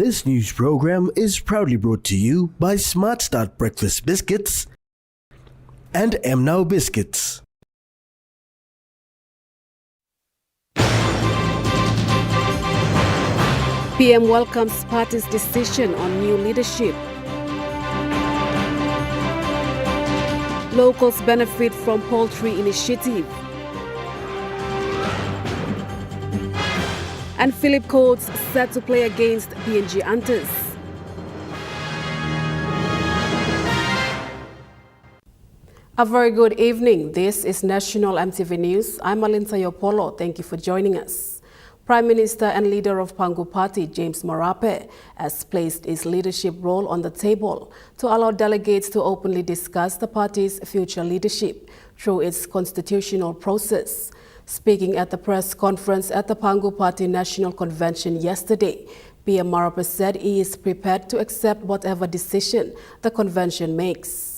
This news program is proudly brought to you by Smart Start Breakfast Biscuits and Now Biscuits. PM welcomes party's decision on new leadership. Locals benefit from poultry initiative. And Philip Coates set to play against PNG Hunters. A very good evening. This is National EMTV News. I'm Alinta Yopolo. Thank you for joining us. Prime Minister and leader of Pangu Party, James Marape, has placed his leadership role on the table to allow delegates to openly discuss the party's future leadership through its constitutional process. Speaking at the press conference at the Pangu Party National Convention yesterday, PM Marape said he is prepared to accept whatever decision the convention makes.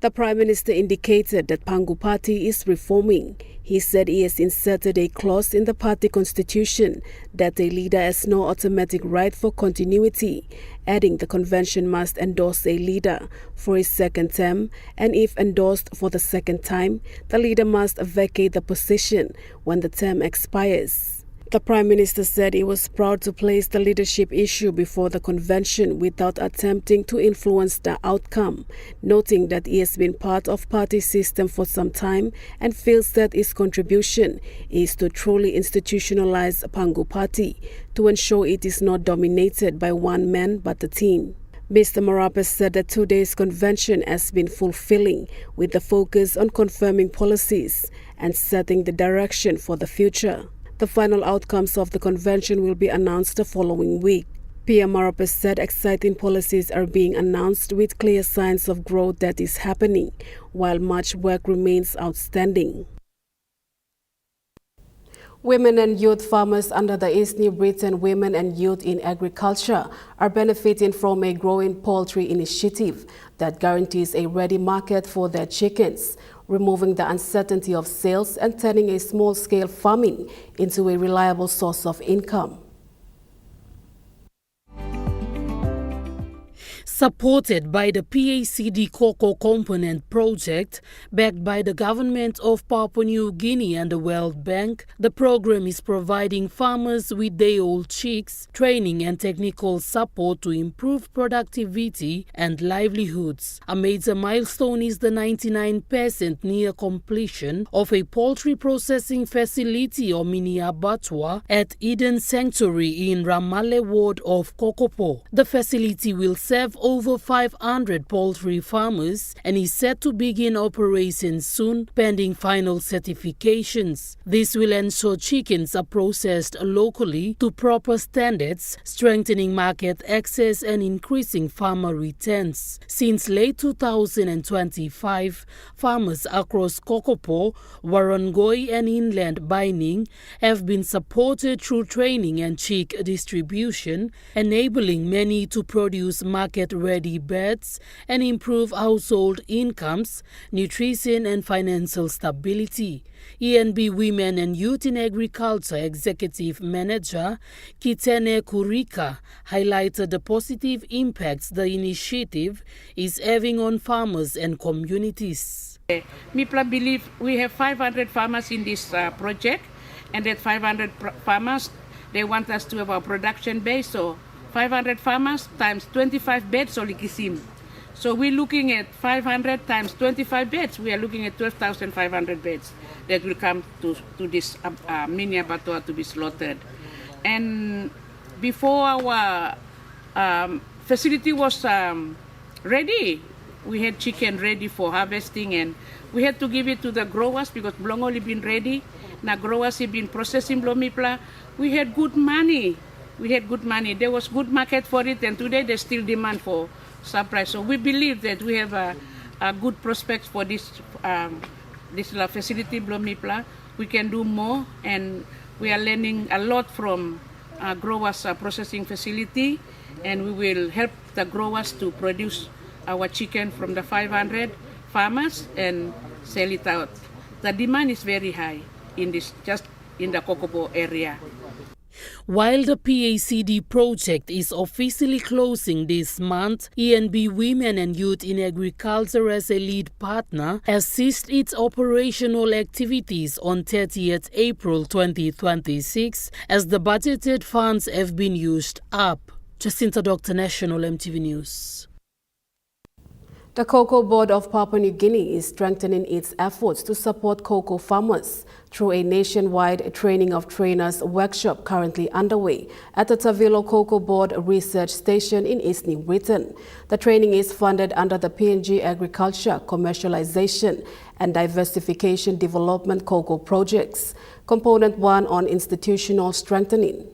The Prime Minister indicated that Pangu Party is reforming. He said he has inserted a clause in the party constitution that a leader has no automatic right for continuity, adding the convention must endorse a leader for his second term, and if endorsed for the second time, the leader must vacate the position when the term expires. The Prime Minister said he was proud to place the leadership issue before the convention without attempting to influence the outcome, noting that he has been part of party system for some time and feels that his contribution is to truly institutionalize Pangu Party to ensure it is not dominated by one man but a team. Mr. Marape said that today's convention has been fulfilling, with the focus on confirming policies and setting the direction for the future. The final outcomes of the convention will be announced the following week. PM Marape said exciting policies are being announced with clear signs of growth that is happening, while much work remains outstanding. Women and youth farmers under the East New Britain Women and Youth in Agriculture are benefiting from a growing poultry initiative that guarantees a ready market for their chickens, removing the uncertainty of sales and turning a small-scale farming into a reliable source of income. Supported by the PACD Cocoa Component Project, backed by the government of Papua New Guinea and the World Bank, the program is providing farmers with day-old chicks, training and technical support to improve productivity and livelihoods. A major milestone is the 99% near completion of a poultry processing facility or mini abattoir at Eden Sanctuary in Ramale ward of Kokopo. The facility will serve over 500 poultry farmers and is set to begin operations soon, pending final certifications. This will ensure chickens are processed locally to proper standards, strengthening market access and increasing farmer returns. Since late 2025, farmers across Kokopo, Warangoi and inland Baining have been supported through training and chick distribution, enabling many to produce market-ready birds and improve household incomes, nutrition and financial stability. ENB Women and Youth in Agriculture Executive Manager Kitene Kurika highlighted the positive impacts the initiative is having on farmers and communities. MIPLA believe we have 500 farmers in this project, and that 500 farmers, they want us to have our production base, so 500 farmers times 25 beds or likisim. So we're looking at 500 times 25 beds. We are looking at 12,500 beds that will come to this mini abattoir to be slaughtered. And before our facility was ready, we had chicken ready for harvesting, and we had to give it to the growers because Blong only been ready. Now growers have been processing Blomipla. We had good money. There was good market for it, and today there's still demand for supply. So we believe that we have a good prospects for this facility, Blomipla. We can do more, and we are learning a lot from growers' processing facility, and we will help the growers to produce our chicken from the 500 farmers and sell it out. The demand is very high in this, just in the Kokopo area. While the PACD project is officially closing this month, ENB Women and Youth in Agriculture as a lead partner has ceased its operational activities on 30th April 2026 as the budgeted funds have been used up. Jacinta Dr. National EMTV News. The Cocoa Board of Papua New Guinea is strengthening its efforts to support cocoa farmers through a nationwide training of trainers workshop currently underway at the Tavilo Cocoa Board Research Station in East New Britain. The training is funded under the PNG Agriculture, Commercialization and Diversification Development Cocoa Projects, Component 1 on Institutional Strengthening.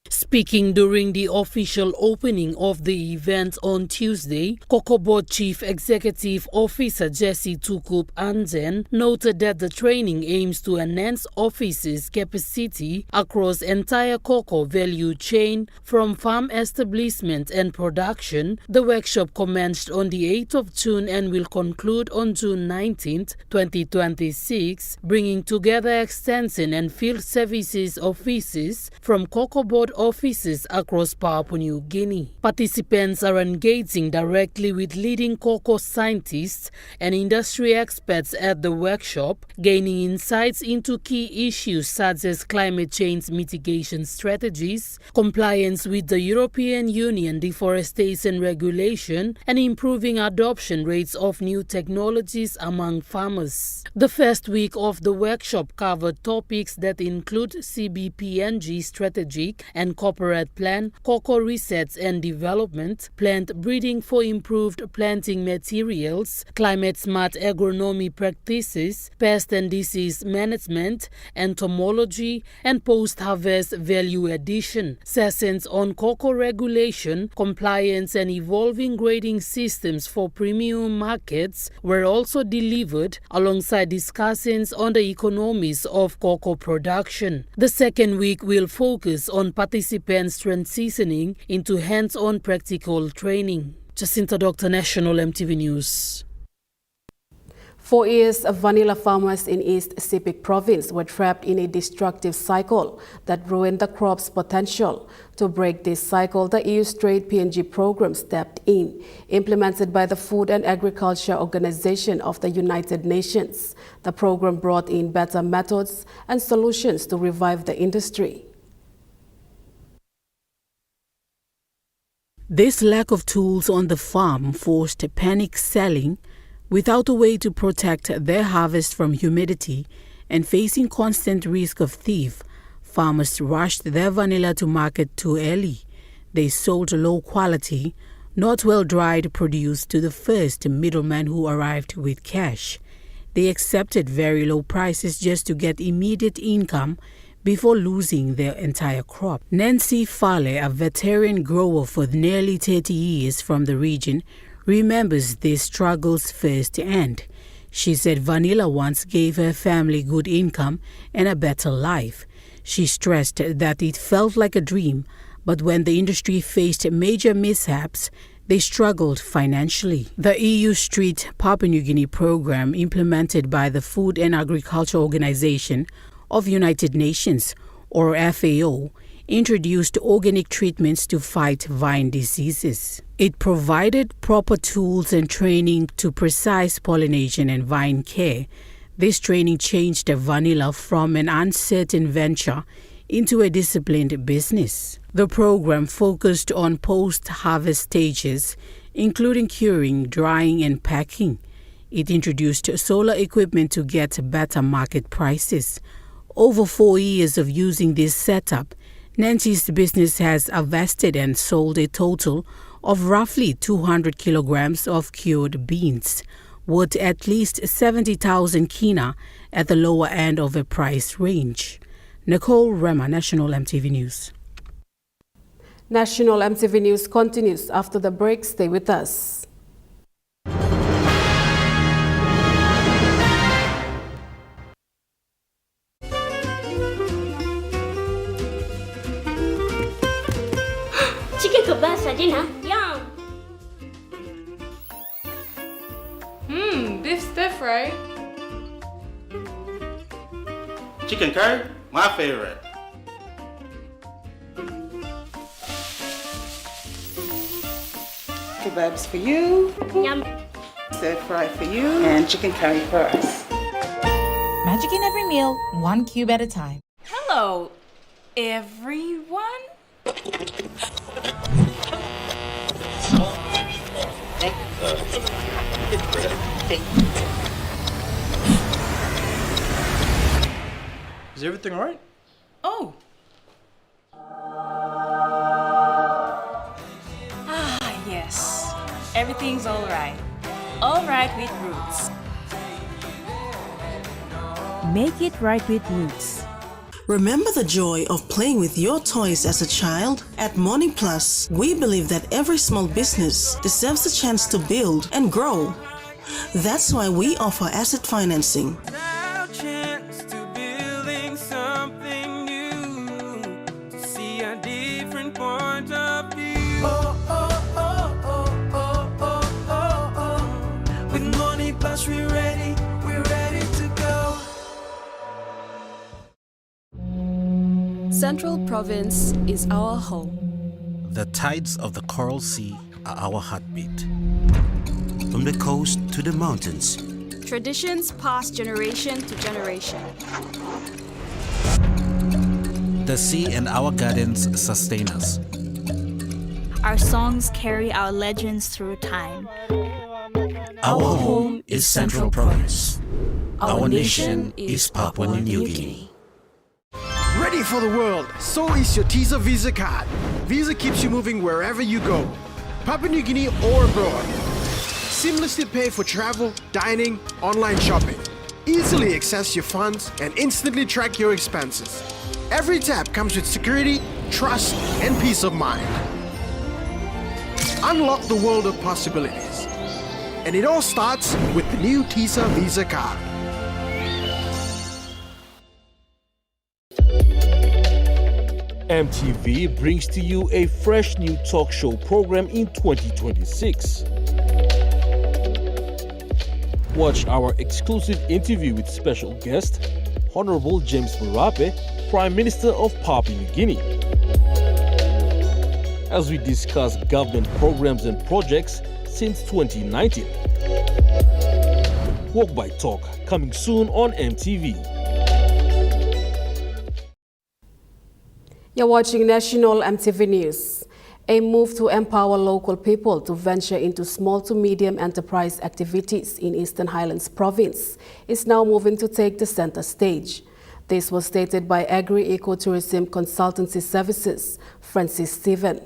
Speaking during the official opening of the event on Tuesday, Cocoa Board Chief Executive Officer Jesse Tukup Anzen noted that the training aims to enhance officers' capacity across entire cocoa value chain from farm establishment and production. The workshop commenced on the 8th of June and will conclude on June 19th, 2026, bringing together extension and field services officers from Cocoa Board offices across Papua New Guinea. Participants are engaging directly with leading cocoa scientists and industry experts at the workshop, gaining insights into key issues such as climate change mitigation strategies, compliance with the European Union deforestation regulation, and improving adoption rates of new technologies among farmers. The first week of the workshop covered topics that include CBPNG strategic and corporate plan, cocoa research and development, plant breeding for improved planting materials, climate-smart agronomy practices, pest and disease management, entomology, and post-harvest value addition. Sessions on cocoa regulation, compliance, and evolving grading systems for premium markets were also delivered, alongside discussions on the economies of cocoa production. The second week will focus on participants transitioning into hands-on practical training. Jacinta Dr. National EMTV News. For years, vanilla farmers in East Sepik Province were trapped in a destructive cycle that ruined the crop's potential. To break this cycle, the EU Straight PNG program stepped in, implemented by the Food and Agriculture Organization of the United Nations. The program brought in better methods and solutions to revive the industry. This lack of tools on the farm forced panic selling. Without a way to protect their harvest from humidity and facing constant risk of thief, farmers rushed their vanilla to market too early. They sold low quality, not well-dried produce to the first middleman who arrived with cash. They accepted very low prices just to get immediate income before losing their entire crop. Nancy Fale, a veteran grower for nearly 30 years from the region, remembers these struggles firsthand. She said vanilla once gave her family good income and a better life. She stressed that it felt like a dream, but when the industry faced major mishaps, they struggled financially. The EU Street Papua New Guinea program, implemented by the Food and Agriculture Organization of United Nations, or FAO, introduced organic treatments to fight vine diseases. It provided proper tools and training to precise pollination and vine care. This training changed vanilla from an uncertain venture into a disciplined business. The program focused on post-harvest stages, including curing, drying, and packing. It introduced solar equipment to get better market prices. Over 4 years of using this setup, Nancy's business has harvested and sold a total of roughly 200 kilograms of cured beans, worth at least 70,000 kina at the lower end of a price range. Nicole Rema, National EMTV News. National EMTV News continues after the break. Stay with us. Chicken kebab dinner. Yum. Beef stir fry. Chicken curry, my favorite. Kebabs for you, Yum. stir fry for you, and chicken curry for us. Magic in every meal, one cube at a time. Hello, everyone. Is everything all right? Oh. Yes. Everything's all right. All right with Roots. Make it right with Roots. Remember the joy of playing with your toys as a child? At Morning Plus, we believe that every small business deserves a chance to build and grow. That's why we offer asset financing. Central Province is our home. The tides of the Coral Sea are our heartbeat. From the coast to the mountains, Traditions pass generation to generation. the sea and our gardens sustain us. Our songs carry our legends through time. Our home is Central Province. Our nation is Papua New Guinea. Ready for the world, so is your Teaser Visa card. Visa keeps you moving wherever you go, Papua New Guinea or abroad. Seamlessly pay for travel, dining, online shopping. Easily access your funds and instantly track your expenses. Every tap comes with security, trust, and peace of mind. Unlock the world of possibilities. And it all starts with the new Teaser Visa card. EMTV brings to you a fresh new talk show program in 2026. Watch our exclusive interview with special guest, Honorable James Marape, Prime Minister of Papua New Guinea, as we discuss government programs and projects since 2019. Walk by Talk, coming soon on EMTV. You're watching National EMTV News. A move to empower local people to venture into small to medium enterprise activities in Eastern Highlands Province is now moving to take the center stage. This was stated by Agri-Ecotourism Consultancy Services, Francis Stephen.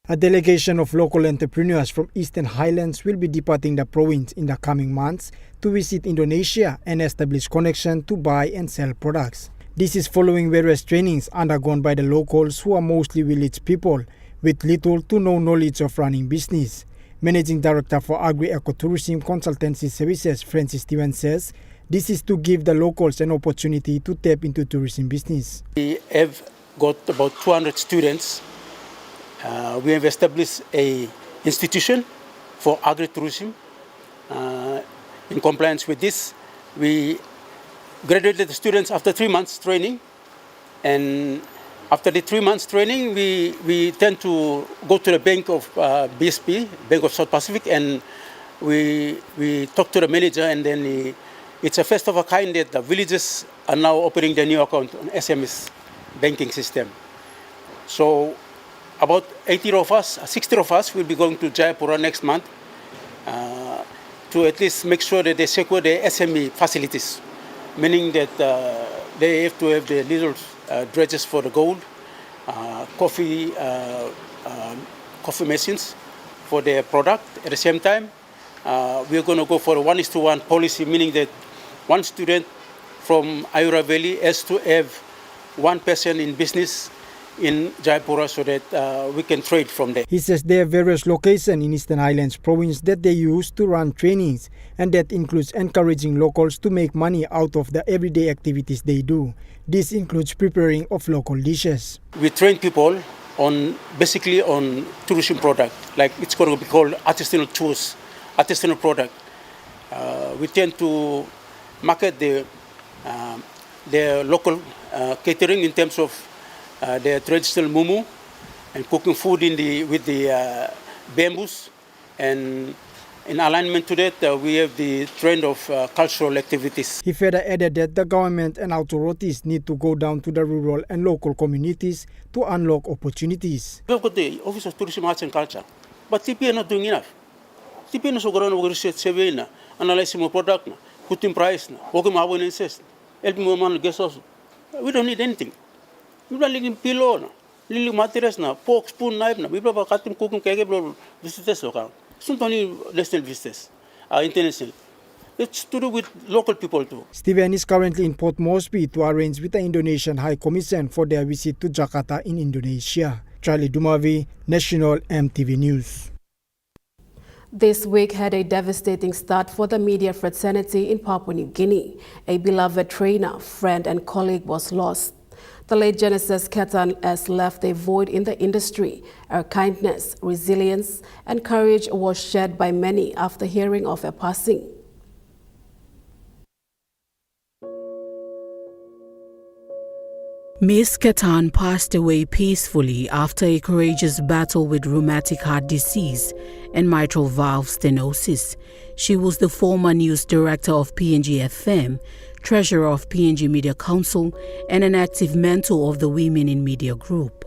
A delegation of local entrepreneurs from Eastern Highlands will be departing the province in the coming months to visit Indonesia and establish connection to buy and sell products. This is following various trainings undergone by the locals who are mostly village people with little to no knowledge of running business. Managing Director for Agri-Ecotourism Consultancy Services, Francis Stephen, says this is to give the locals an opportunity to tap into tourism business. We have got about 200 students. We have established an institution for agri-tourism. In compliance with this, we graduated the students after 3 months training, and after the 3 months training, we tend to go to the bank of BSP, Bank of South Pacific, and we talk to the manager, and then it's a first of a kind that the villages are now opening their new account on SMS banking system. So about 80 of us, 60 of us will be going to Jayapura next month to at least make sure that they secure the SME facilities, meaning that they have to have the little dredges for the gold, coffee machines for their product. At the same time, we're going to go for a 1:1 policy, meaning that one student from Ayura Valley has to have one person in business in Jayapura so that we can trade from there. He says there are various locations in Eastern Highlands Province that they use to run trainings, and that includes encouraging locals to make money out of the everyday activities they do. This includes preparing of local dishes. We train people on basically on tourism product, like it's going to be called artisanal tours, artisanal product. We tend to market their local catering in terms of their traditional mumu and cooking food with the bamboos. And in alignment to that, we have the trend of cultural activities. He further added that the government and authorities need to go down to the rural and local communities to unlock opportunities. We've got the Office of Tourism, Arts and Culture, but TP are not doing enough. TP is going to research survey, analyzing more product, putting price, working my own insist, helping more man guest house. We don't need anything. We don't need pillow, little materials, fork, spoon, knife, we have cutting, cooking, cake, visitors local. It's not only national visitors, international. It's to do with local people too. Steven is currently in Port Moresby to arrange with the Indonesian High Commission for their visit to Jakarta in Indonesia. Charlie Dumavi, National EMTV News. This week had a devastating start for the media fraternity in Papua New Guinea. A beloved trainer, friend and colleague was lost. The late Genesis Ketan has left a void in the industry. Her kindness, resilience and courage was shared by many after hearing of her passing. Miss Ketan passed away peacefully after a courageous battle with rheumatic heart disease and mitral valve stenosis. She was the former news director of PNG FM, treasurer of PNG Media Council, and an active mentor of the Women in Media group.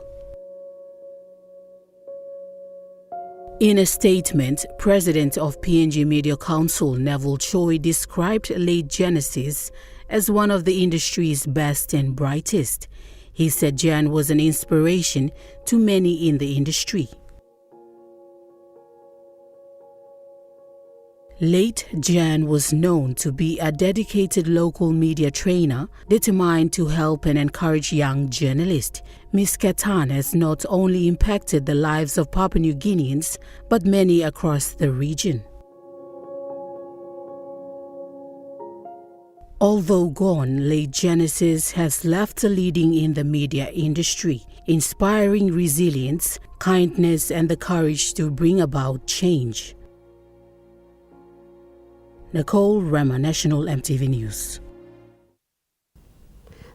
In a statement, President of PNG Media Council Neville Choi described late Genesis as one of the industry's best and brightest. He said Jan was an inspiration to many in the industry. Late Jan was known to be a dedicated local media trainer determined to help and encourage young journalists. Ms. Ketan has not only impacted the lives of Papua New Guineans, but many across the region. Although gone, late Genesis has left a leading in the media industry, inspiring resilience, kindness, and the courage to bring about change. Nicole Rema, National EMTV News.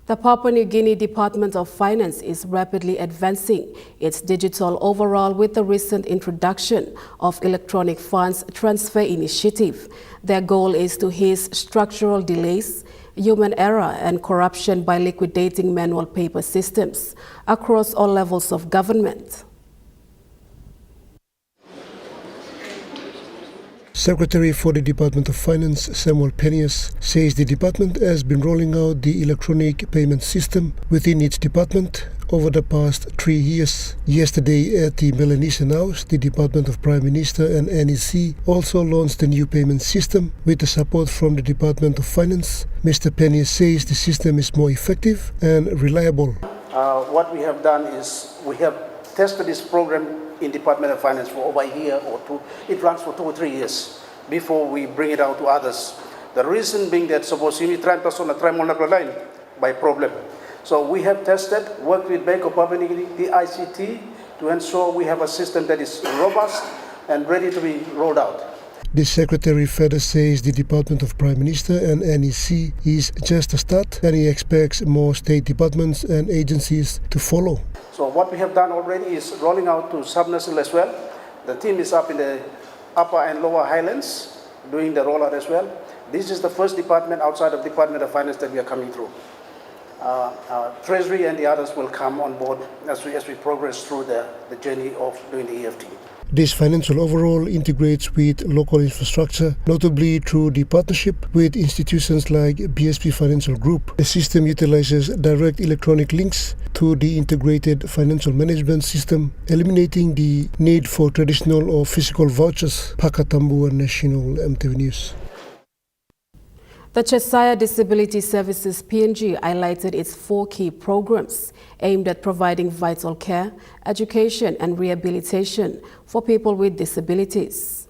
The Papua New Guinea Department of Finance is rapidly advancing its digital overhaul with the recent introduction of Electronic Funds Transfer Initiative. Their goal is to ease structural delays, human error and corruption by liquidating manual paper systems across all levels of government. Secretary for the Department of Finance, Samuel Penius, says the department has been rolling out the electronic payment system within its department over the past 3 years. Yesterday at the Melanesian House, the Department of Prime Minister and NEC also launched a new payment system with the support from the Department of Finance. Mr. Penius says the system is more effective and reliable. What we have done is we have tested this program in Department of Finance for over a year or two. It runs for 2 or 3 years before we bring it out to others. The reason being that suppose you try person try line by problem. So we have tested, worked with Bank of Papua New Guinea, the ICT, to ensure we have a system that is robust and ready to be rolled out. The Secretary further says the Department of Prime Minister and NEC is just a start, and he expects more state departments and agencies to follow. So what we have done already is rolling out to Subnational as well. The team is up in the upper and lower highlands doing the rollout as well. This is the first department outside of Department of Finance that we are coming through. Treasury and the others will come on board as we progress through the journey of doing the EFT. This financial overhaul integrates with local infrastructure, notably through the partnership with institutions like BSP Financial Group. The system utilizes direct electronic links to the integrated financial management system, eliminating the need for traditional or physical vouchers. Pakatambu, National EMTV News. The Cheshire Disability Services PNG highlighted its 4 key programs aimed at providing vital care, education and rehabilitation for people with disabilities.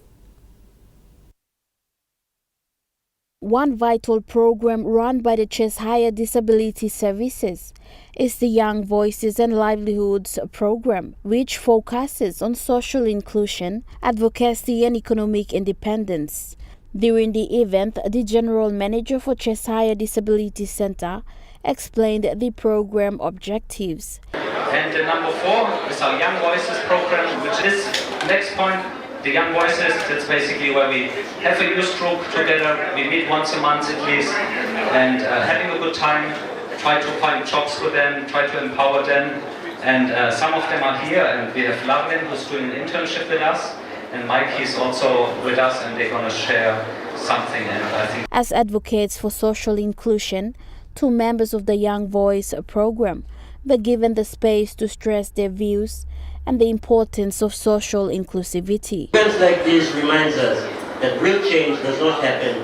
One vital program run by the Cheshire Disability Services is the Young Voices and Livelihoods program, which focuses on social inclusion, advocacy and economic independence. During the event, the general manager for Cheshire Disability Centre explained the program objectives. And number 4 is our Young Voices program, which is next point. The Young Voices, that's basically where we have a youth group together. We meet once a month at least, and having a good time, try to find jobs for them, try to empower them. And some of them are here, and we have Lavlin, who's doing an internship with us, and Mike, he's also with us, and they're going to share something. And I think, as advocates for social inclusion, 2 members of the Young Voice program were given the space to stress their views and the importance of social inclusivity. Events like this reminds us that real change does not happen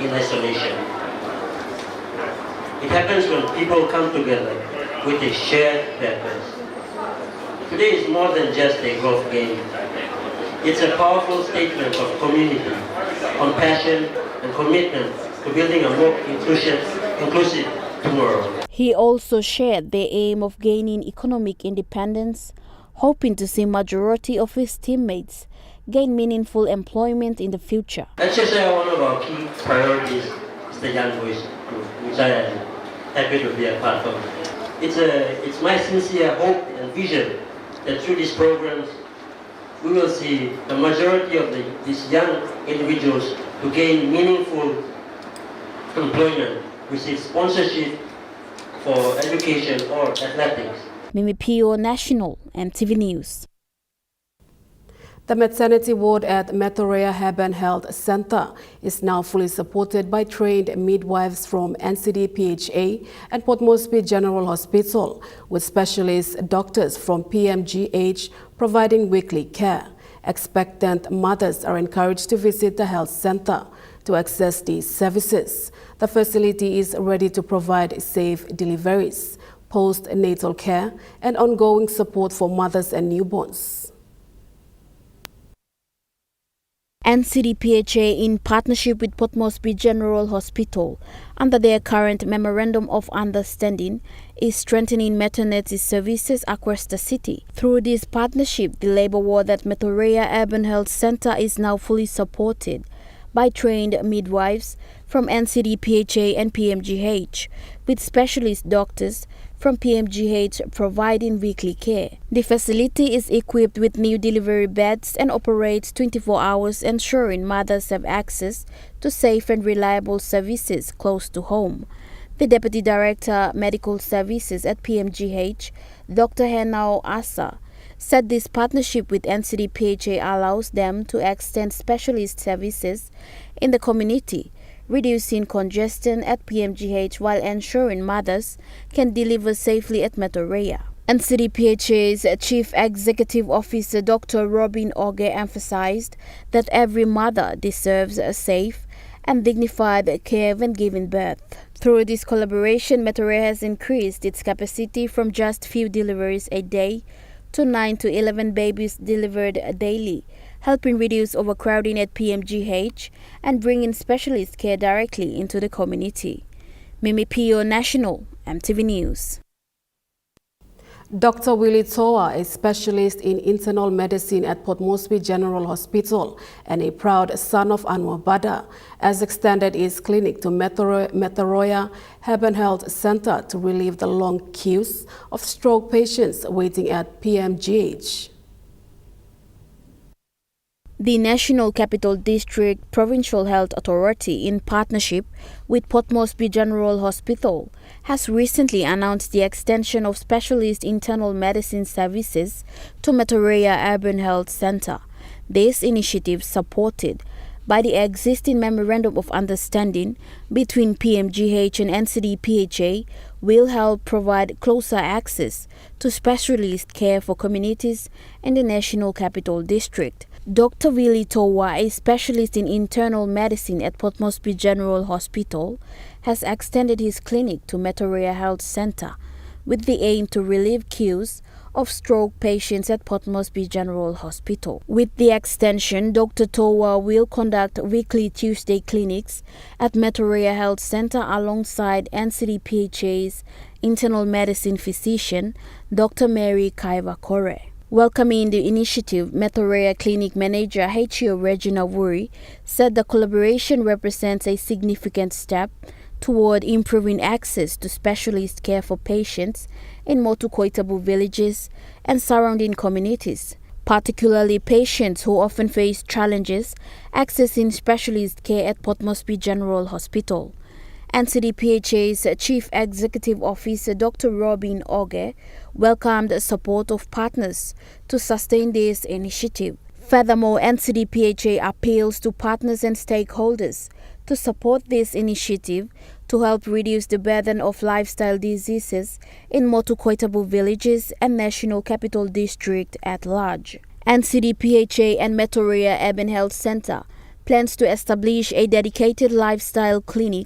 in isolation. It happens when people come together with a shared purpose. Today is more than just a golf game. It's a powerful statement of community, compassion, and commitment to building a more inclusive tomorrow. He also shared the aim of gaining economic independence, hoping to see majority of his teammates gain meaningful employment in the future. At Cheshire, one of our key priorities is the Young Voice Group, which I am happy to be a part of. It's my sincere hope and vision that through these programs, we will see the majority of these young individuals to gain meaningful employment, receive sponsorship for education or athletics. Mimi Pio, National, EMTV News. The maternity ward at Metorea Herban Health Center is now fully supported by trained midwives from NCD-PHA and Port Moresby General Hospital, with specialist doctors from PMGH providing weekly care. Expectant mothers are encouraged to visit the health center to access these services. The facility is ready to provide safe deliveries, postnatal care, and ongoing support for mothers and newborns. NCD-PHA, in partnership with Port Moresby General Hospital, under their current Memorandum of Understanding, is strengthening maternity services across the city. Through this partnership, the labour ward at Metorea Urban Health Centre is now fully supported by trained midwives from NCD-PHA and PMGH, with specialist doctors from PMGH providing weekly care. The facility is equipped with new delivery beds and operates 24 hours, ensuring mothers have access to safe and reliable services close to home. The Deputy Director, Medical Services at PMGH, Dr. Henao Asa, said this partnership with NCD-PHA allows them to extend specialist services in the community, reducing congestion at PMGH while ensuring mothers can deliver safely at Metorea. NCD-PHA's Chief Executive Officer Dr. Robin Oge emphasized that every mother deserves a safe and dignified care when giving birth. Through this collaboration, Metorea has increased its capacity from just few deliveries a day to 9 to 11 babies delivered daily, helping reduce overcrowding at PMGH and bringing specialist care directly into the community. Mimi Pio, National, EMTV News. Dr. Willie Toa, a specialist in internal medicine at Port Moresby General Hospital and a proud son of Anwar Bada, has extended his clinic to Metorea Herban Health Center to relieve the long queues of stroke patients waiting at PMGH. The National Capital District Provincial Health Authority, in partnership with Port Moresby General Hospital, has recently announced the extension of specialist internal medicine services to Metorea Urban Health Center. This initiative, supported by the existing Memorandum of Understanding between PMGH and NCD-PHA, will help provide closer access to specialist care for communities in the National Capital District. Dr. Willie Towa, a specialist in internal medicine at Port Moresby General Hospital, has extended his clinic to Metorea Health Center with the aim to relieve queues of stroke patients at Port Moresby General Hospital. With the extension, Dr. Towa will conduct weekly Tuesday clinics at Metorea Health Center alongside NCD-PHA's internal medicine physician, Dr. Mary Kaiva Kore. Welcoming the initiative, Metorea Clinic Manager H.O. Regina Wuri said the collaboration represents a significant step toward improving access to specialist care for patients in Motu Koitabu villages and surrounding communities, particularly patients who often face challenges accessing specialist care at Port Moresby General Hospital. NCDPHA's Chief Executive Officer Dr. Robin Oge welcomed the support of partners to sustain this initiative. Furthermore, NCDPHA appeals to partners and stakeholders to support this initiative to help reduce the burden of lifestyle diseases in Motu Koitabu villages and National Capital District at large. NCDPHA and Metorea Urban Health Center plans to establish a dedicated lifestyle clinic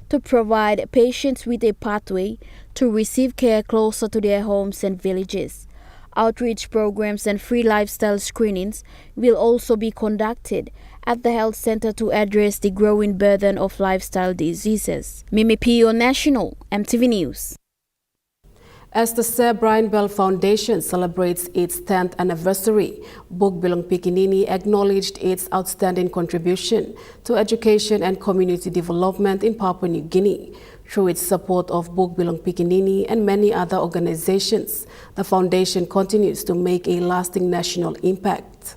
to provide patients with a pathway to receive care closer to their homes and villages. Outreach programs and free lifestyle screenings will also be conducted at the health center to address the growing burden of lifestyle diseases. Mimi Pio, National, EMTV News. As the Sir Brian Bell Foundation celebrates its 10th anniversary, Bugbilong Pikinini acknowledged its outstanding contribution to education and community development in Papua New Guinea. Through its support of Bugbilong Pikinini and many other organizations, the foundation continues to make a lasting national impact.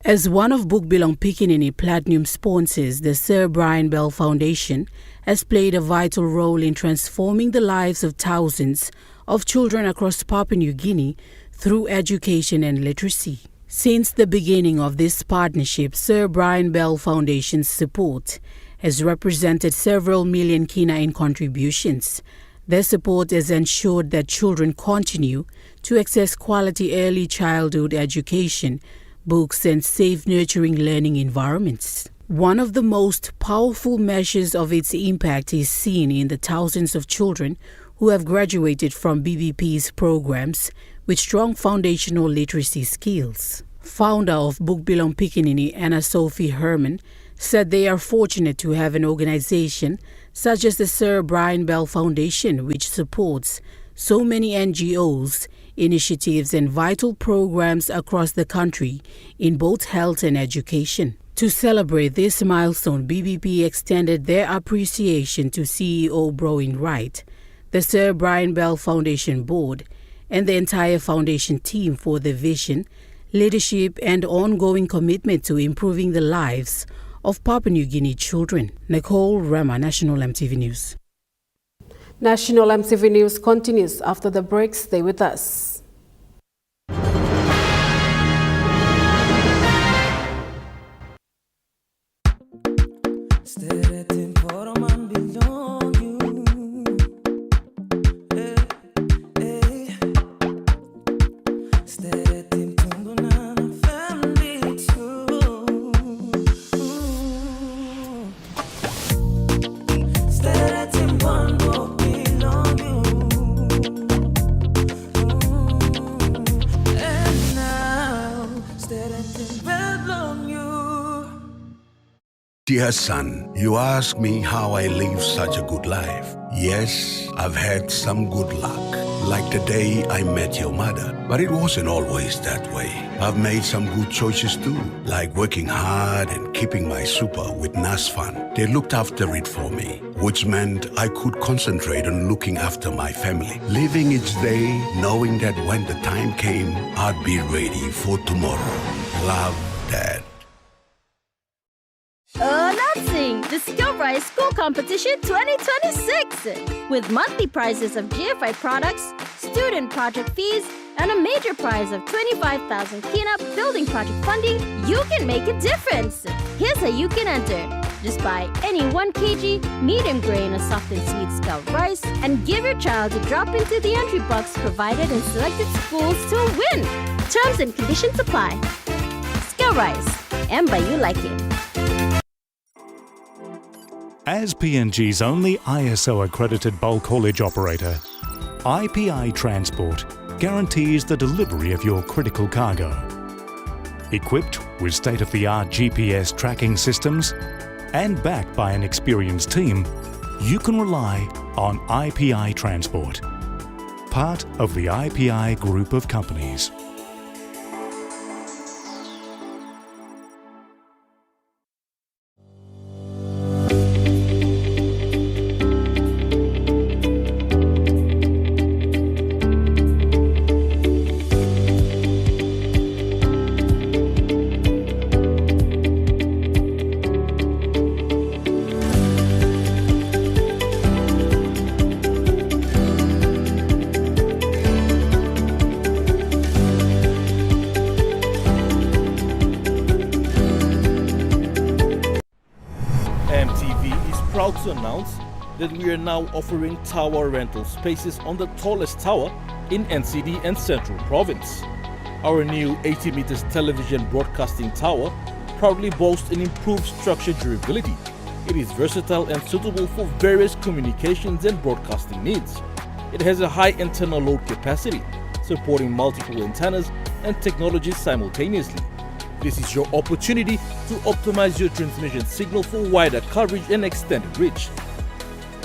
As one of Bugbilong Pikinini Platinum sponsors, the Sir Brian Bell Foundation has played a vital role in transforming the lives of thousands of children across Papua New Guinea through education and literacy. Since the beginning of this partnership, Sir Brian Bell Foundation's support has represented several million kina in contributions. Their support has ensured that children continue to access quality early childhood education, books and safe nurturing learning environments. One of the most powerful measures of its impact is seen in the thousands of children who have graduated from BBP's programs with strong foundational literacy skills. Founder of Bugbilong Pikinini, Anna Sophie Herman, said they are fortunate to have an organization such as the Sir Brian Bell Foundation, which supports so many NGOs, initiatives and vital programs across the country in both health and education. To celebrate this milestone, BBP extended their appreciation to CEO Broin Wright, the Sir Brian Bell Foundation Board, and the entire foundation team for their vision, leadership and ongoing commitment to improving the lives of Papua New Guinea children. Nicole Rama, National EMTV News. National EMTV News continues after the break. Stay with us. Dear son, you ask me how I live such a good life. Yes, I've had some good luck, like the day I met your mother. But it wasn't always that way. I've made some good choices too, like working hard and keeping my super with NASFAN. They looked after it for me, which meant I could concentrate on looking after my family, living each day knowing that when the time came, I'd be ready for tomorrow. Love, Dad. Announcing the Skill-Rise School Competition 2026! With monthly prizes of GFI products, student project fees, and a major prize of 25,000 Kina building project funding, you can make a difference! Here's how you can enter. Just buy any 1 kg medium grain or softened seed scout rice and give your child a drop into the entry box provided in selected schools to win! Terms and conditions apply. Skill-Rise. And by you like it. As PNG's only ISO-accredited bulk haulage operator, IPI Transport guarantees the delivery of your critical cargo. Equipped with state-of-the-art GPS tracking systems and backed by an experienced team, you can rely on IPI Transport. part of the IPI group of companies. EMTV is proud to announce that we are now offering tower rental spaces on the tallest tower in NCD and Central Province. Our new 80 meters television broadcasting tower proudly boasts an improved structure durability. It is versatile and suitable for various communications and broadcasting needs. It has a high internal load capacity, supporting multiple antennas and technologies simultaneously. This is your opportunity to optimize your transmission signal for wider coverage and extended reach.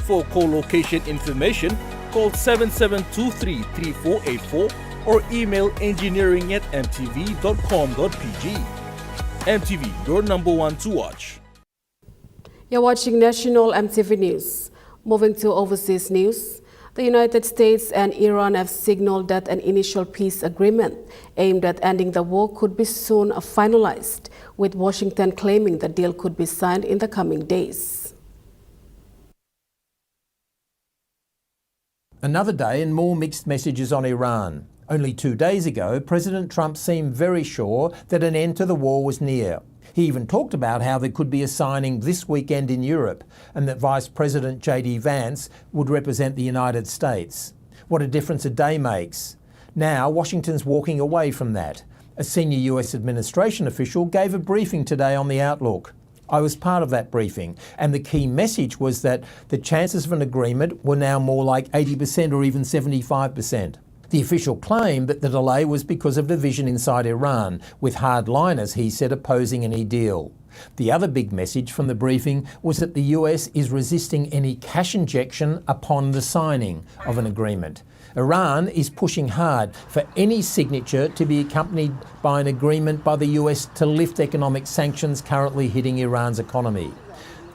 For co-location information, call 7723-3484 or email engineering@mtv.com.pg. MTV, your number one to watch. You're watching National MTV News. Moving to overseas news. The United States and Iran have signaled that an initial peace agreement aimed at ending the war could be soon finalized, with Washington claiming the deal could be signed in the coming days. Another day and more mixed messages on Iran. Only 2 days ago, President Trump seemed very sure that an end to the war was near. He even talked about how there could be a signing this weekend in Europe and that Vice President J.D. Vance would represent the United States. What a difference a day makes. Now, Washington's walking away from that. A senior US administration official gave a briefing today on the outlook. I was part of that briefing, and the key message was that the chances of an agreement were now more like 80% or even 75%. The official claimed that the delay was because of division inside Iran, with hardliners, he said, opposing any deal. The other big message from the briefing was that the US is resisting any cash injection upon the signing of an agreement. Iran is pushing hard for any signature to be accompanied by an agreement by the US to lift economic sanctions currently hitting Iran's economy.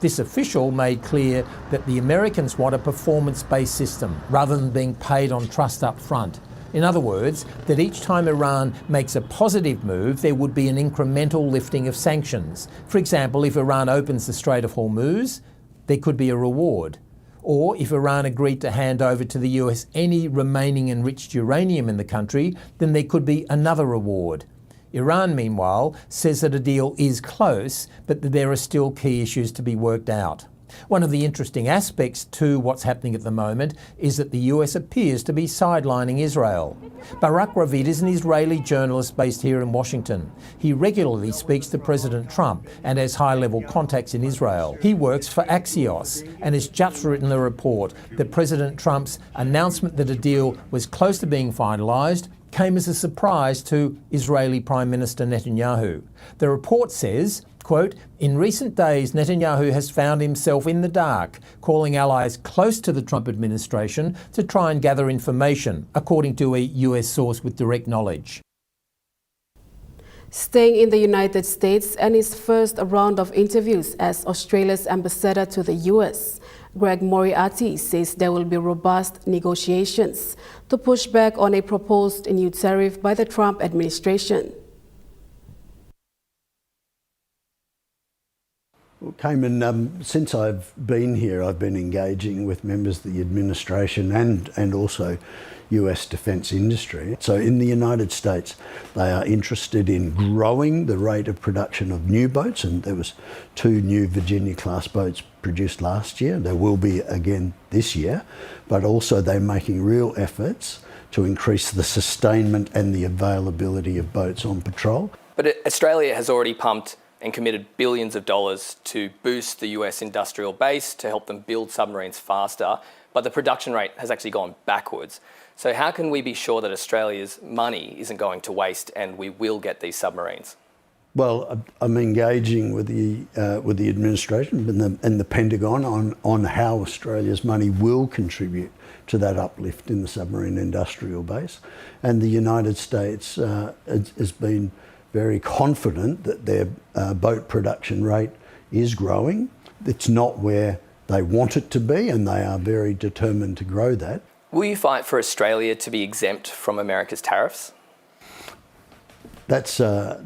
This official made clear that the Americans want a performance-based system rather than being paid on trust up front. In other words, that each time Iran makes a positive move, there would be an incremental lifting of sanctions. For example, if Iran opens the Strait of Hormuz, there could be a reward. Or if Iran agreed to hand over to the US any remaining enriched uranium in the country, then there could be another reward. Iran, meanwhile, says that a deal is close, but that there are still key issues to be worked out. One of the interesting aspects to what's happening at the moment is that the US appears to be sidelining Israel. Barak Ravid is an Israeli journalist based here in Washington. He regularly speaks to President Trump and has high-level contacts in Israel. He works for Axios and has just written a report that President Trump's announcement that a deal was close to being finalised came as a surprise to Israeli Prime Minister Netanyahu. The report says, quote, "In recent days, Netanyahu has found himself in the dark, calling allies close to the Trump administration to try and gather information," according to a US source with direct knowledge. Staying in the United States and his first round of interviews as Australia's ambassador to the US, Greg Moriarty says there will be robust negotiations to push back on a proposed new tariff by the Trump administration. Well, Cayman, since I've been here, I've been engaging with members of the administration and also US defence industry. So in the United States, they are interested in growing the rate of production of new boats, and there was 2 new Virginia-class boats produced last year. There will be again this year, but also they're making real efforts to increase the sustainment and the availability of boats on patrol. But Australia has already pumped and committed billions of dollars to boost the US industrial base to help them build submarines faster, but the production rate has actually gone backwards. So how can we be sure that Australia's money isn't going to waste and we will get these submarines? Well, I'm engaging with the administration and the Pentagon on how Australia's money will contribute to that uplift in the submarine industrial base. And the United States has been very confident that their boat production rate is growing. It's not where they want it to be, and they are very determined to grow that. Will you fight for Australia to be exempt from America's tariffs? That's a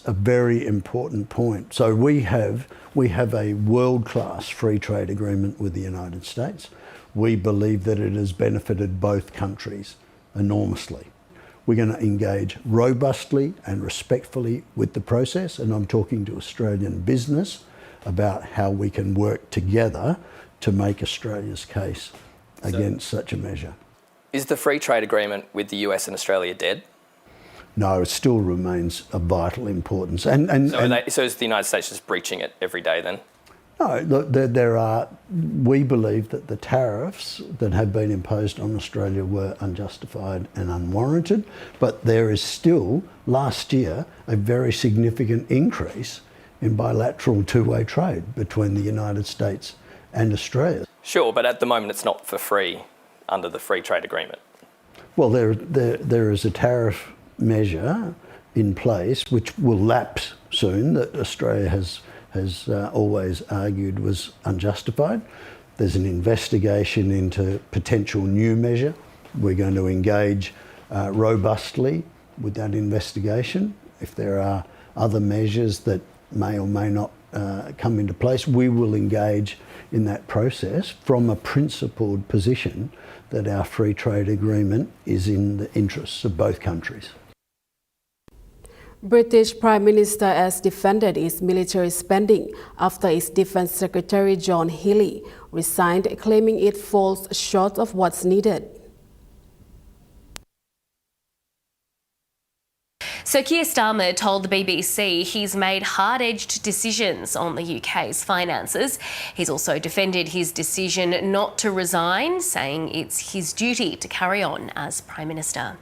very important point. So we have a world-class free trade agreement with the United States. We believe that it has benefited both countries enormously. We're going to engage robustly and respectfully with the process, and I'm talking to Australian business about how we can work together to make Australia's case against such a measure. Is the free trade agreement with the US and Australia dead? No, it still remains of vital importance. So is the United States just breaching it every day then? No, look, we believe that the tariffs that have been imposed on Australia were unjustified and unwarranted, but there is still, last year, a very significant increase in bilateral two-way trade between the United States and Australia. Sure, but at the moment it's not for free under the free trade agreement. Well, there is a tariff measure in place which will lapse soon that Australia has always argued was unjustified. There's an investigation into potential new measure. We're going to engage robustly with that investigation. If there are other measures that may or may not come into place, we will engage in that process from a principled position that our free trade agreement is in the interests of both countries. British Prime Minister has defended his military spending after his Defence Secretary John Healey resigned, claiming it falls short of what's needed. So Keir Starmer told the BBC he's made hard-edged decisions on the UK's finances. He's also defended his decision not to resign, saying it's his duty to carry on as Prime Minister.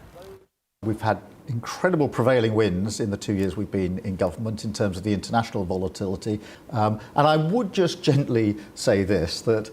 We've had incredible prevailing winds in the 2 years we've been in government in terms of the international volatility. And I would just gently say this, that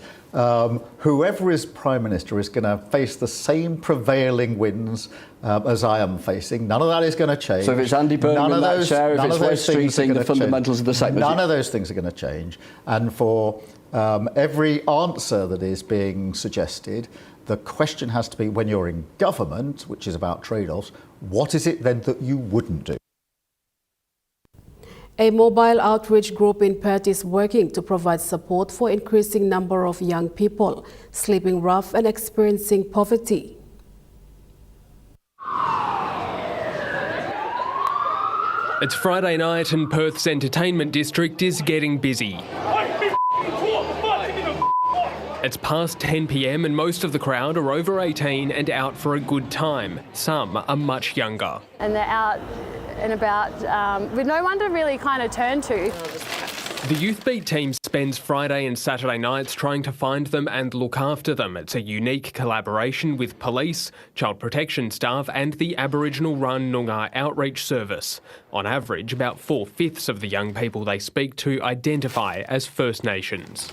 whoever is Prime Minister is going to face the same prevailing winds as I am facing. None of that is going to change. So if it's Andy Burnham in that chair, if it's Wes Streeting, the fundamentals of the sector. None of those things are going to change. And for every answer that is being suggested, the question has to be, when you're in government, which is about trade-offs, what is it then that you wouldn't do? A mobile outreach group in Perth is working to provide support for increasing number of young people sleeping rough and experiencing poverty. It's Friday night and Perth's entertainment district is getting busy. It's past 10 p.m. and most of the crowd are over 18 and out for a good time. Some are much younger. And they're out and about with no one to really kind of turn to. The Youth Beat team spends Friday and Saturday nights trying to find them and look after them. It's a unique collaboration with police, child protection staff and the Aboriginal-run Noongar Outreach Service. On average, about 4/5 of the young people they speak to identify as First Nations.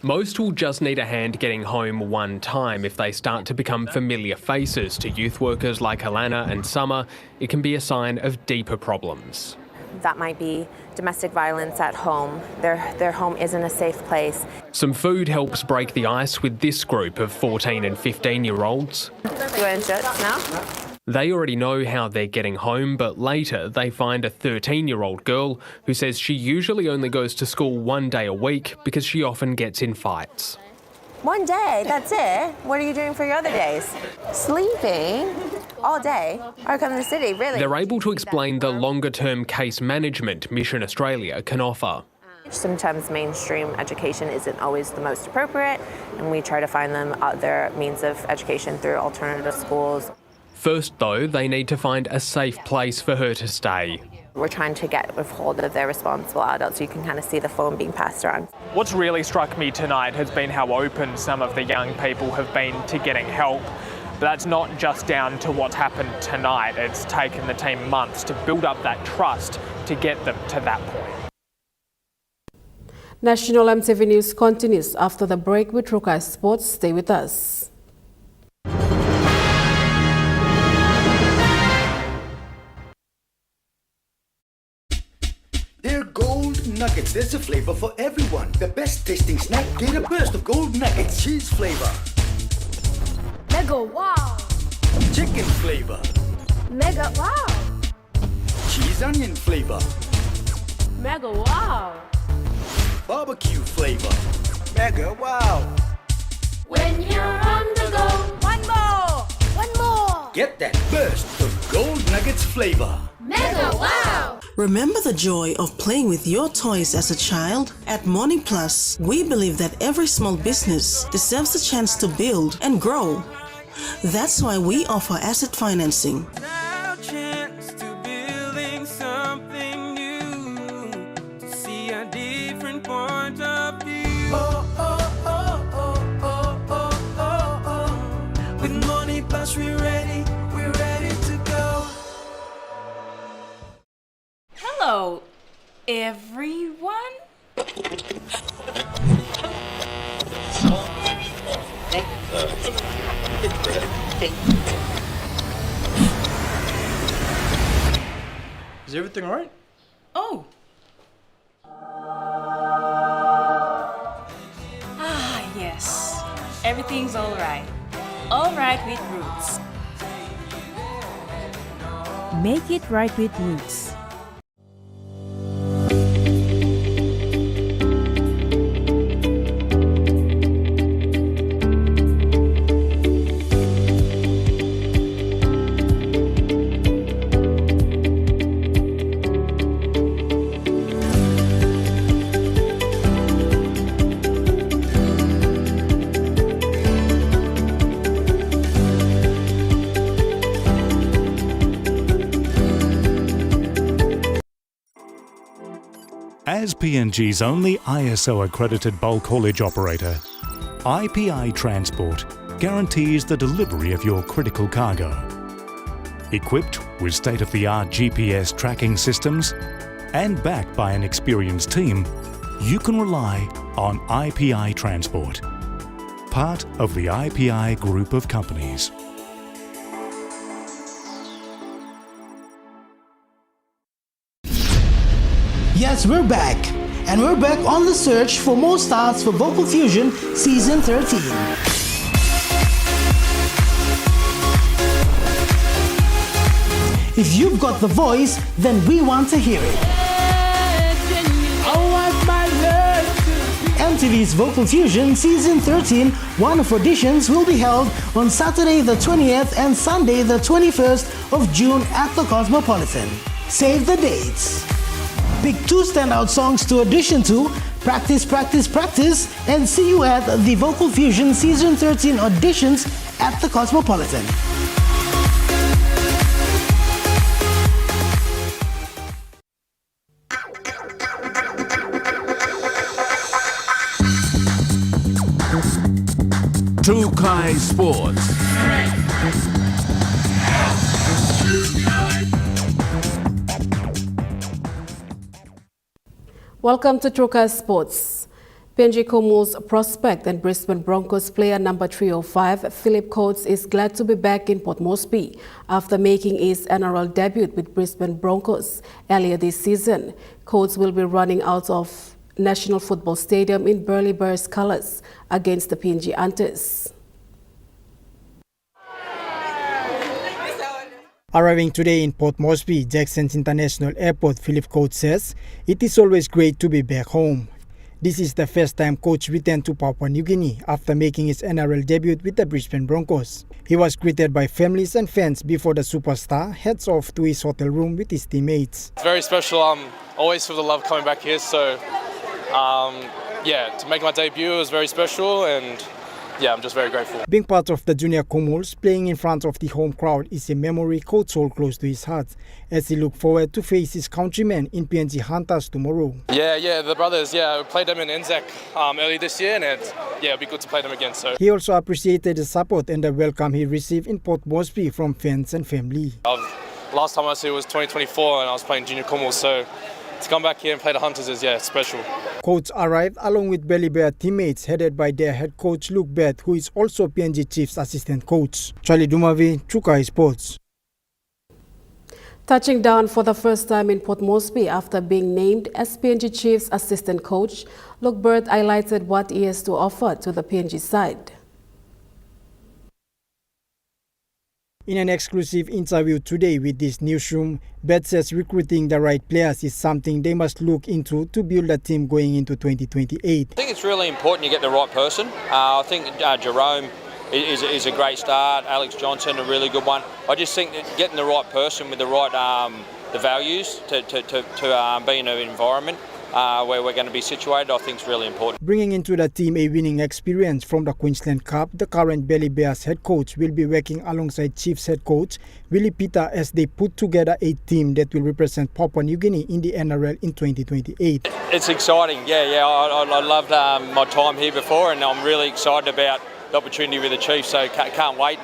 Most will just need a hand getting home one time. If they start to become familiar faces to youth workers like Alana and Summer, it can be a sign of deeper problems. That might be domestic violence at home. Their home isn't a safe place. Some food helps break the ice with this group of 14 and 15-year-olds. You want to judge now? They already know how they're getting home, but later they find a 13-year-old girl who says she usually only goes to school one day a week because she often gets in fights. One day, that's it? What are you doing for your other days? Sleeping all day or come to the city, really? They're able to explain the longer-term case management Mission Australia can offer. Sometimes mainstream education isn't always the most appropriate, and we try to find them other means of education through alternative schools. First, though, they need to find a safe place for her to stay. We're trying to get a hold of their responsible adults. You can kind of see the phone being passed around. What's really struck me tonight has been how open some of the young people have been to getting help. But that's not just down to what's happened tonight. It's taken the team months to build up that trust to get them to that point. National EMTV News continues after the break with Trukai Sports. Stay with us. They're gold nuggets. There's a flavor for everyone. The best tasting snack. Get a burst of gold nuggets. Cheese flavor. Mega wow. Chicken flavor. Mega wow. Cheese onion flavor. Mega wow. Barbecue flavor. Mega wow. When you're on the go, one more. One more. Get that burst of gold nuggets flavor. Mega wow. Remember the joy of playing with your toys as a child? At Morning Plus, we believe that every small business deserves a chance to build and grow. That's why we offer asset financing. Now chance to building something new, to see a different point of view. Oh, oh, oh, oh, oh, oh, oh, oh. With Money Plus we're ready to go. Hello, everyone. Is everything alright? Oh. Yes. Everything's alright. Alright with Roots. Make it right with Roots. As PNG's only ISO-accredited bulk haulage operator, IPI Transport guarantees the delivery of your critical cargo. Equipped with state-of-the-art GPS tracking systems and backed by an experienced team, you can rely on IPI Transport, part of the IPI group of companies. Yes, we're back. And we're back on the search for more stars for Vocal Fusion Season 13. If you've got the voice, then we want to hear it. MTV's Vocal Fusion Season 13 one-off auditions will be held on Saturday the 20th and Sunday the 21st of June at the Cosmopolitan. Save the dates. Pick 2 standout songs to audition to, practice, practice, practice, and see you at the Vocal Fusion Season 13 auditions at the Cosmopolitan. Trukai Sports. Welcome to Trukai Sports. PNG Como's prospect and Brisbane Broncos player number 305, Philip Coates, is glad to be back in Port Moresby after making his NRL debut with Brisbane Broncos earlier this season. Coates will be running out of National Football Stadium in Burleigh Bears colours against the PNG Hunters. Arriving today in Port Moresby, Jackson's International Airport, Philip Coates says, "It is always great to be back home." This is the first time Coates returned to Papua New Guinea after making his NRL debut with the Brisbane Broncos. He was greeted by families and fans before the superstar heads off to his hotel room with his teammates. It's very special. Always feel the love coming back here. So, to make my debut was very special, and I'm just very grateful. Being part of the junior Comals, playing in front of the home crowd is a memory coach hold close to his heart as he look forward to face his countrymen in PNG Hunters tomorrow. Yeah, the brothers, we played them in Anzac early this year, and it'll be good to play them again. So He also appreciated the support and the welcome he received in Port Moresby from fans and family. Last time I was here was 2024 and I was playing junior Comals, so to come back here and play the Hunters is special. Coach arrived along with Belly Bear teammates headed by their head coach Luke Beth, who is also PNG Chiefs assistant coach. Charlie Dumavi, Chukai Sports. Touching down for the first time in Port Moresby after being named as PNG Chiefs assistant coach, Luke Beth highlighted what he has to offer to the PNG side. In an exclusive interview today with this newsroom, Beth says recruiting the right players is something they must look into to build a team going into 2028. I think it's really important you get the right person. I think Jerome is a great start. Alex Johnson, a really good one. I just think that getting the right person with the right the values to be in an environment where we're going to be situated, I think is really important. Bringing into the team a winning experience from the Queensland Cup, the current Belly Bears head coach will be working alongside Chiefs head coach Willie Peter as they put together a team that will represent Papua New Guinea in the NRL in 2028. It's exciting, I loved my time here before, and I'm really excited about the opportunity with the Chiefs, so can't wait.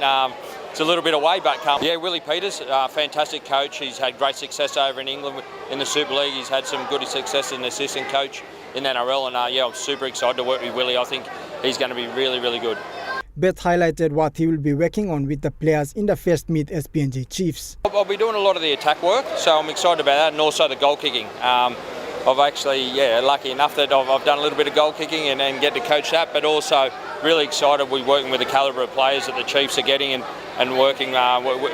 It's a little bit away, but Willie Peters, fantastic coach. He's had great success over in England in the Super League. He's had some good success as an assistant coach in the NRL, and I'm super excited to work with Willie. I think he's going to be really, really good. Beth highlighted what he will be working on with the players in the first meet as PNG Chiefs. I'll be doing a lot of the attack work, so I'm excited about that, and also the goal kicking. I've actually, lucky enough that I've done a little bit of goal kicking and get to coach that, but also really excited we're working with the calibre of players that the Chiefs are getting and working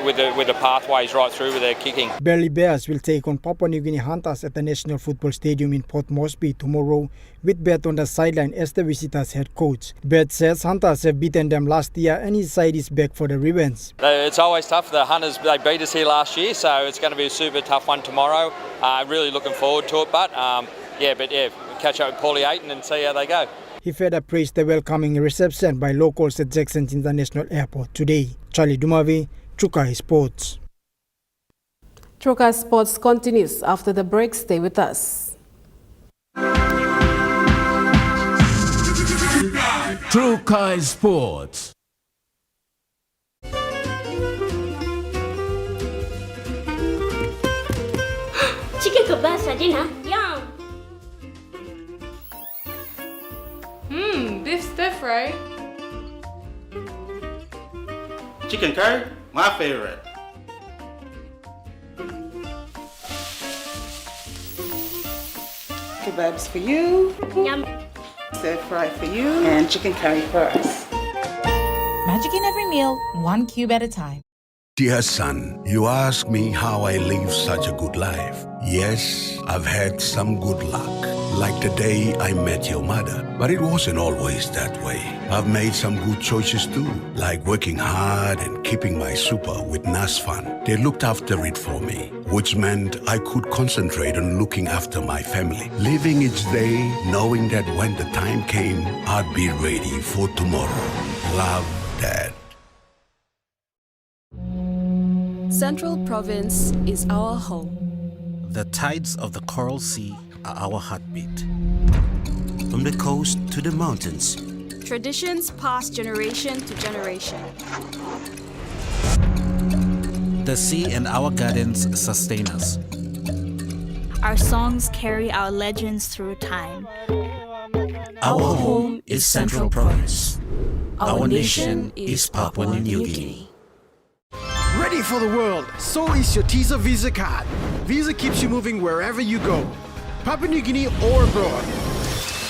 with the pathways right through with their kicking. Belly Bears will take on Papua New Guinea Hunters at the National Football Stadium in Port Moresby tomorrow, with Beth on the sideline as the visitors' head coach. Beth says Hunters have beaten them last year and his side is back for the revenge. It's always tough. The Hunters, they beat us here last year, so it's going to be a super tough one tomorrow. Really looking forward to it, but catch up with Paulie Ayton and see how they go. He further praised the welcoming reception by locals at Jackson International Airport today. Charlie Dumavi, Chukai Sports. Chukai Sports continues after the break. Stay with us. Chukai Sports. Chicken kebab for dinner. Yum. Beef stir fry. Chicken curry, my favorite. Kebabs for you. Yum. Stir fry for you. And chicken curry for us. Magic in every meal, one cube at a time. Dear son, you ask me how I live such a good life. Yes, I've had some good luck, like the day I met your mother. But it wasn't always that way. I've made some good choices too, like working hard and keeping my super with NASFAN. They looked after it for me, which meant I could concentrate on looking after my family. Living each day, knowing that when the time came, I'd be ready for tomorrow. Love, Dad. Central Province is our home. The tides of the Coral Sea are our heartbeat. From the coast to the mountains, Traditions pass generation to generation. the sea and our gardens sustain us. Our songs carry our legends through time. Our home is Central Province. Our nation is Papua New Guinea. Ready for the world, so is your Teaser Visa card. Visa keeps you moving wherever you go, Papua New Guinea or abroad.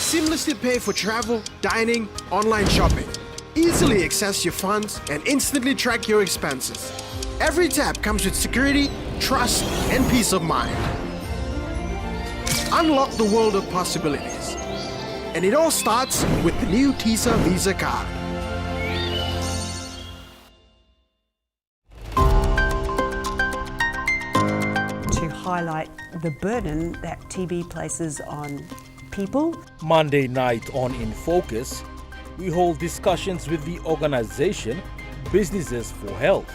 Seamlessly pay for travel, dining, online shopping. Easily access your funds and instantly track your expenses. Every tap comes with security, trust, and peace of mind. Unlock the world of possibilities. And it all starts with the new Teaser Visa card. To highlight the burden that TB places on people. Monday night on In Focus, we hold discussions with the organization Businesses for Health.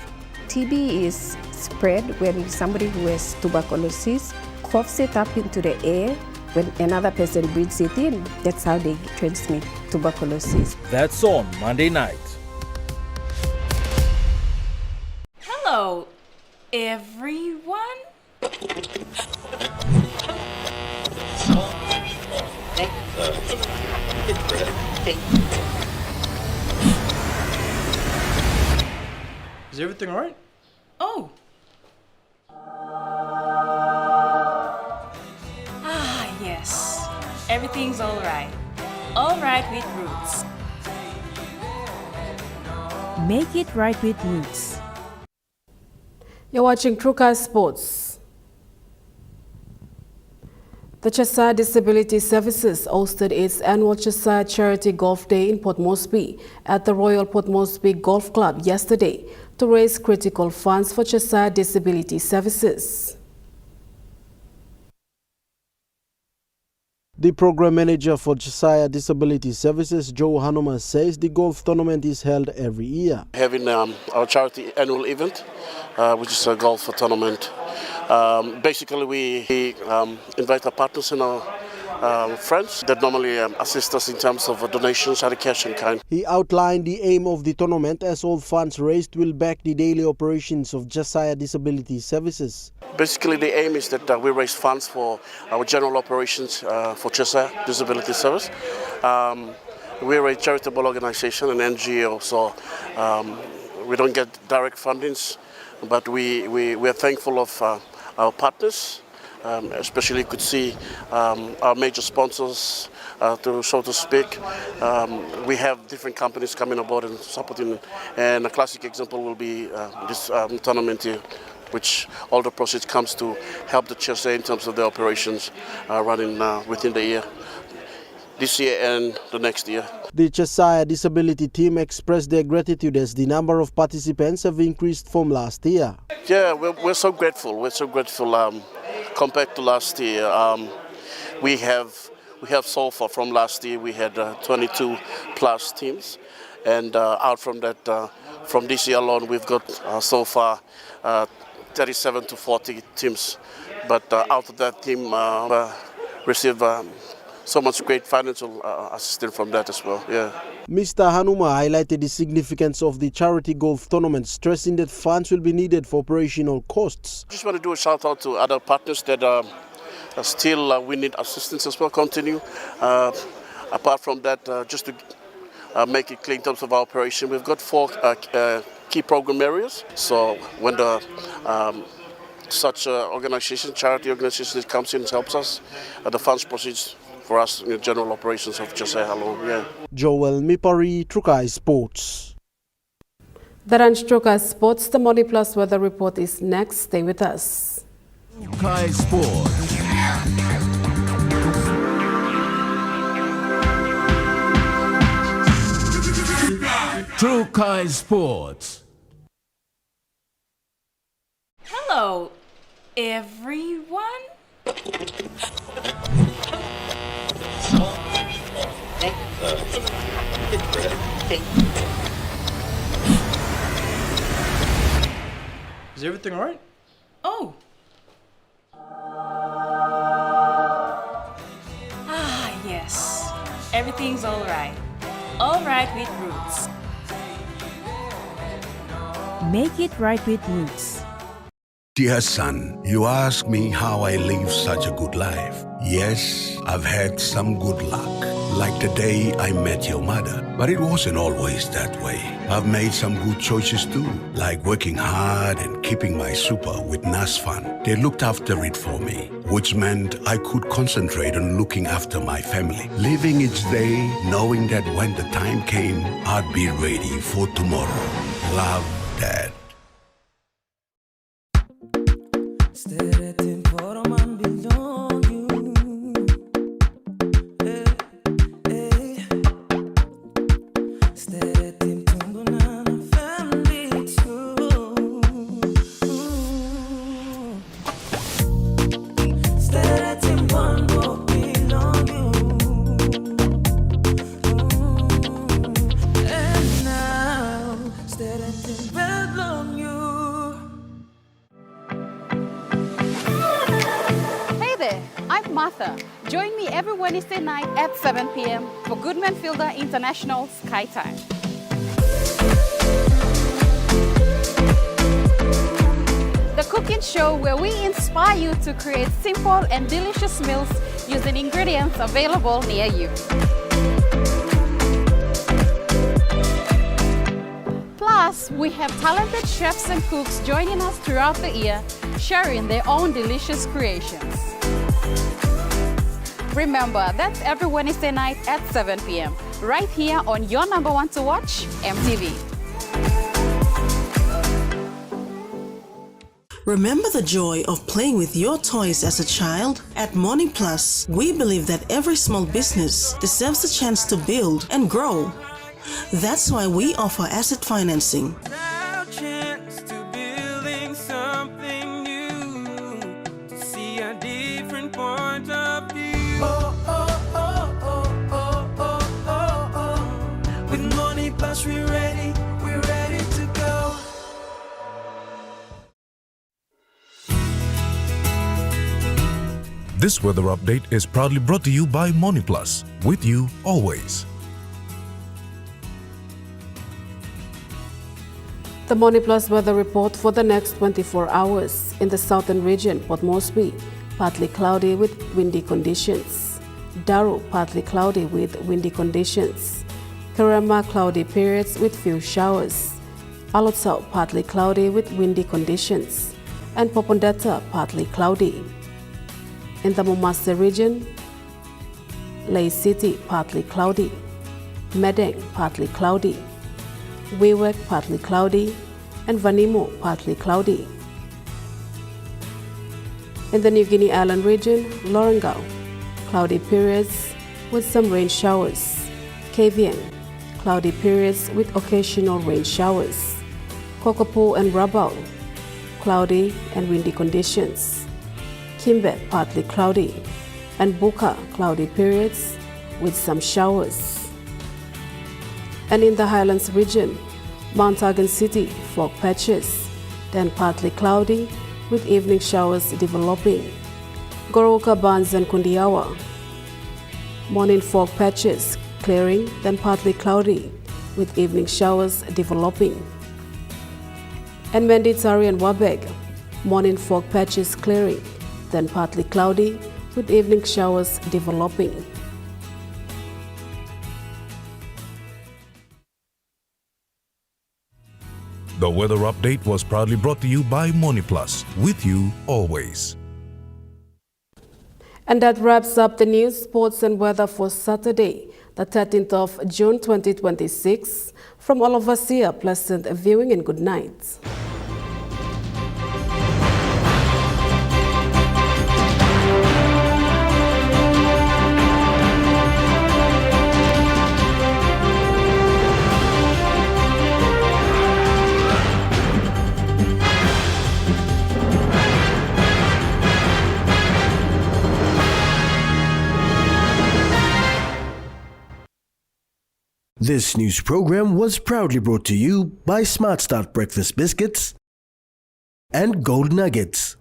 TB is spread when somebody who has tuberculosis coughs it up into the air. When another person breathes it in, that's how they transmit tuberculosis. That's on Monday night. Hello, everyone. Is everything all right? Oh. Yes. Everything's all right. All right with Roots. Make it right with Roots. You're watching Trukai Sports. The Cheshire Disability Services hosted its annual Cheshire Charity Golf Day in Port Moresby at the Royal Port Moresby Golf Club yesterday to raise critical funds for Cheshire Disability Services. The program manager for Cheshire Disability Services, Joe Hanuma, says the golf tournament is held every year. Having our charity annual event, which is a golf tournament. Basically, we invite our partners and our friends that normally assist us in terms of donations, either cash and kind. He outlined the aim of the tournament as all funds raised will back the daily operations of Cheshire Disability Services. Basically, the aim is that we raise funds for our general operations for Cheshire Disability Service. We're a charitable organization, an NGO, so we don't get direct fundings, but we are thankful of our partners. Especially you could see our major sponsors, so to speak. We have different companies coming aboard and supporting, and a classic example will be this tournament here, which all the proceeds comes to help the Cheshire in terms of the operations running within the year, this year and the next year. The Cheshire Disability team expressed their gratitude as the number of participants have increased from last year. Yeah, we're so grateful. We're so grateful. Compared to last year, we have so far from last year we had 22 plus teams, and out from that, from this year alone, we've got so far 37 to 40 teams. But out of that team, received so much great financial assistance from that as well. Yeah. Mr. Hanuma highlighted the significance of the charity golf tournament, stressing that funds will be needed for operational costs. I just want to do a shout out to other partners that still we need assistance as well, continue. Apart from that, just to make it clear in terms of our operation, we've got 4 key program areas. So when the such organization, charity organization comes in and helps us, the funds proceeds for us in the general operations of Cheshire alone. Yeah. Joel Mipari, Trukai Sports. That ends Trukai Sports. The Money Plus weather report is next. Stay with us. Trukai Sports. Trukai Sports. Hello, everyone. Is everything all right? Oh. Yes. Everything's all right. All right with Roots. Make it right with Roots. Dear son, you ask me how I live such a good life. Yes, I've had some good luck, like the day I met your mother. But it wasn't always that way. I've made some good choices too, like working hard and keeping my super with NASFAN. They looked after it for me, which meant I could concentrate on looking after my family, living each day knowing that when the time came, I'd be ready for tomorrow. Love, Dad. Martha. Join me every Wednesday night at 7 p.m. for Goodman Fielder International Sky Time. The cooking show where we inspire you to create simple and delicious meals using ingredients available near you. Plus, we have talented chefs and cooks joining us throughout the year, sharing their own delicious creations. Remember, that's every Wednesday night at 7 p.m. right here on your number one to watch, EMTV. Remember the joy of playing with your toys as a child? At Morning Plus, we believe that every small business deserves a chance to build and grow. That's why we offer asset financing. With Morning Plus, we're ready to go. This weather update is proudly brought to you by Money Plus, with you always. The Money Plus weather report for the next 24 hours. In the southern region, Port Moresby, partly cloudy with windy conditions. Daru, partly cloudy with windy conditions. Karama, cloudy periods with few showers. Alotsau, partly cloudy with windy conditions. And Popondetta, partly cloudy. In the Momase region, Lay City, partly cloudy. Medeng, partly cloudy. Wewak, partly cloudy, and Vanimo, partly cloudy. In the New Guinea Island region, Lorengau, cloudy periods with some rain showers. Kavieng, cloudy periods with occasional rain showers. Kokopo and Rabaul, cloudy and windy conditions. Kimbet, partly cloudy, and Buka, cloudy periods with some showers. And in the Highlands region, Mount Hagen City, fog patches, then partly cloudy with evening showers developing. Goroka, Barnes and Kundiawa, morning fog patches clearing, then partly cloudy with evening showers developing. And Menditari and Wabeg, morning fog patches clearing, then partly cloudy with evening showers developing. The weather update was proudly brought to you by Money Plus, with you always. And that wraps up the news, sports and weather for Saturday, the 13th of June 2026. From all of us here, pleasant viewing and good night. This news program was proudly brought to you by Smart Start Breakfast Biscuits and Gold Nuggets.